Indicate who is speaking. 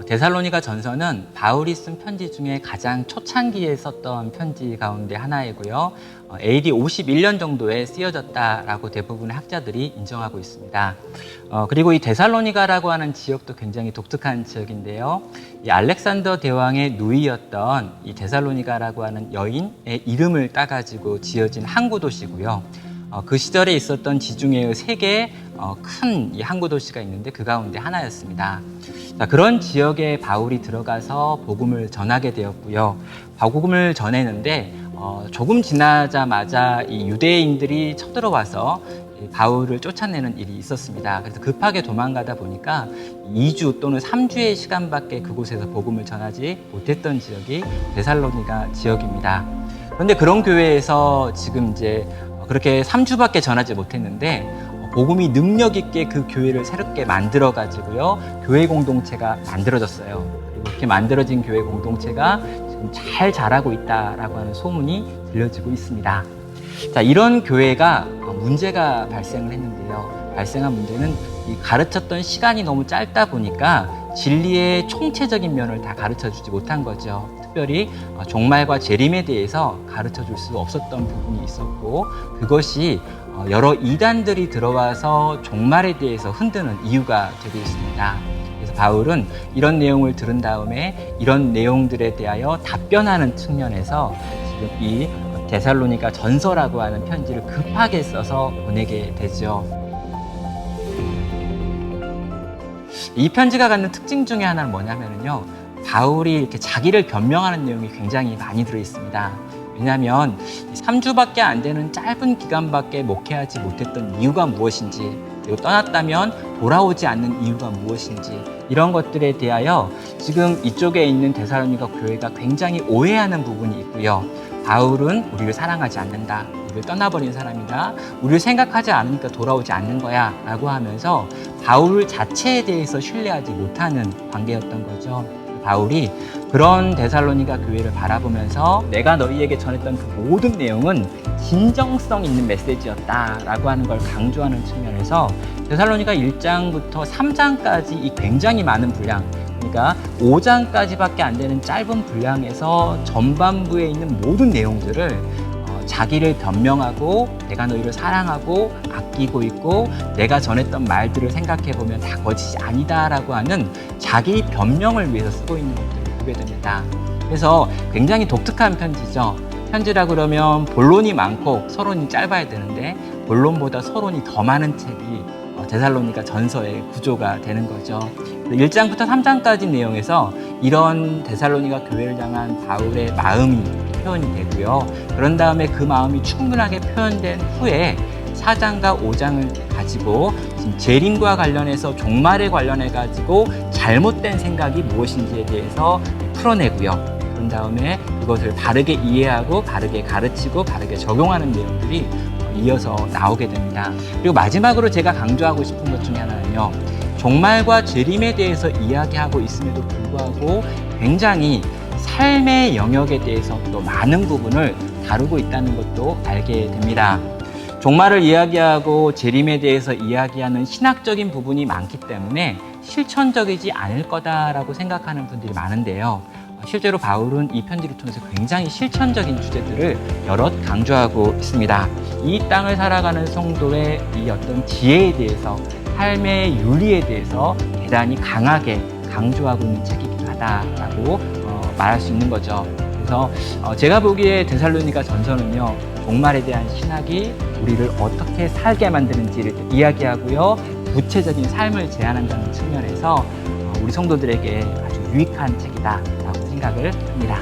Speaker 1: 데살로니가 전서는 바울이 쓴 편지 중에 가장 초창기에 썼던 편지 가운데 하나이고요. AD 51년 정도에 쓰여졌다라고 대부분의 학자들이 인정하고 있습니다. 그리고 이 데살로니가라고 하는 지역도 굉장히 독특한 지역인데요. 이 알렉산더 대왕의 누이였던 이 데살로니가라고 하는 여인의 이름을 따가지고 지어진 항구 도시고요. 그 시절에 있었던 지중해의 세 개의 큰 이 항구 도시가 있는데 그 가운데 하나였습니다. 자, 그런 지역에 바울이 들어가서 복음을 전하게 되었고요. 복음을 전했는데 조금 지나자마자 이 유대인들이 쳐들어와서 바울을 쫓아내는 일이 있었습니다. 그래서 급하게 도망가다 보니까 2주 또는 3주의 시간밖에 그곳에서 복음을 전하지 못했던 지역이 데살로니가 지역입니다. 그런데 그런 교회에서 지금 이제 그렇게 3주밖에 전하지 못했는데 복음이 능력 있게 그 교회를 새롭게 만들어 가지고요, 교회 공동체가 만들어졌어요. 그리고 그렇게 만들어진 교회 공동체가 지금 잘 자라고 있다라고 하는 소문이 들려지고 있습니다. 자, 이런 교회가 문제가 발생을 했는데요. 발생한 문제는 이 가르쳤던 시간이 너무 짧다 보니까 진리의 총체적인 면을 다 가르쳐 주지 못한 거죠. 특별히 종말과 재림에 대해서 가르쳐 줄 수 없었던 부분이 있었고, 그것이 여러 이단들이 들어와서 종말에 대해서 흔드는 이유가 되고 있습니다. 그래서 바울은 이런 내용을 들은 다음에 이런 내용들에 대하여 답변하는 측면에서 지금 이 데살로니가 전서라고 하는 편지를 급하게 써서 보내게 되죠. 이 편지가 갖는 특징 중에 하나는 뭐냐면요, 바울이 이렇게 자기를 변명하는 내용이 굉장히 많이 들어 있습니다. 왜냐하면 3주밖에 안 되는 짧은 기간밖에 목회하지 못했던 이유가 무엇인지, 그리고 떠났다면 돌아오지 않는 이유가 무엇인지, 이런 것들에 대하여 지금 이쪽에 있는 데살로니가 교회가 굉장히 오해하는 부분이 있고요. 바울은 우리를 사랑하지 않는다, 우리를 떠나버린 사람이다, 우리를 생각하지 않으니까 돌아오지 않는 거야 라고 하면서 바울 자체에 대해서 신뢰하지 못하는 관계였던 거죠. 바울이 그런 데살로니가 교회를 바라보면서 내가 너희에게 전했던 그 모든 내용은 진정성 있는 메시지였다라고 하는 걸 강조하는 측면에서 데살로니가 1장부터 3장까지 이 굉장히 많은 분량, 그러니까 5장까지밖에 안 되는 짧은 분량에서 전반부에 있는 모든 내용들을 자기를 변명하고 내가 너희를 사랑하고 아끼고 있고 내가 전했던 말들을 생각해보면 다 거짓이 아니다라고 하는 자기 변명을 위해서 쓰고 있는 것들을 보게 됩니다. 그래서 굉장히 독특한 편지죠. 편지라 그러면 본론이 많고 서론이 짧아야 되는데 본론보다 서론이 더 많은 책이 데살로니가 전서의 구조가 되는 거죠. 1장부터 3장까지 내용에서 이런 데살로니가 교회를 향한 바울의 마음이 표현이 되고요. 그런 다음에 그 마음이 충분하게 표현된 후에 4장과 5장을 가지고 지금 재림과 관련해서 종말에 관련해 가지고 잘못된 생각이 무엇인지에 대해서 풀어내고요. 그런 다음에 그것을 바르게 이해하고 바르게 가르치고 바르게 적용하는 내용들이 이어서 나오게 됩니다. 그리고 마지막으로 제가 강조하고 싶은 것 중에 하나는요, 종말과 재림에 대해서 이야기하고 있음에도 불구하고 굉장히 삶의 영역에 대해서 또 많은 부분을 다루고 있다는 것도 알게 됩니다. 종말을 이야기하고 재림에 대해서 이야기하는 신학적인 부분이 많기 때문에 실천적이지 않을 거다라고 생각하는 분들이 많은데요. 실제로 바울은 이 편지를 통해서 굉장히 실천적인 주제들을 여럿 강조하고 있습니다. 이 땅을 살아가는 성도의 이 어떤 지혜에 대해서, 삶의 윤리에 대해서 대단히 강하게 강조하고 있는 책이기도 하다라고 말할 수 있는 거죠. 그래서 제가 보기에 데살로니가 전서는요, 종말에 대한 신학이 우리를 어떻게 살게 만드는지를 이야기하고요, 구체적인 삶을 제안한다는 측면에서 우리 성도들에게 아주 유익한 책이다라고 생각을 합니다.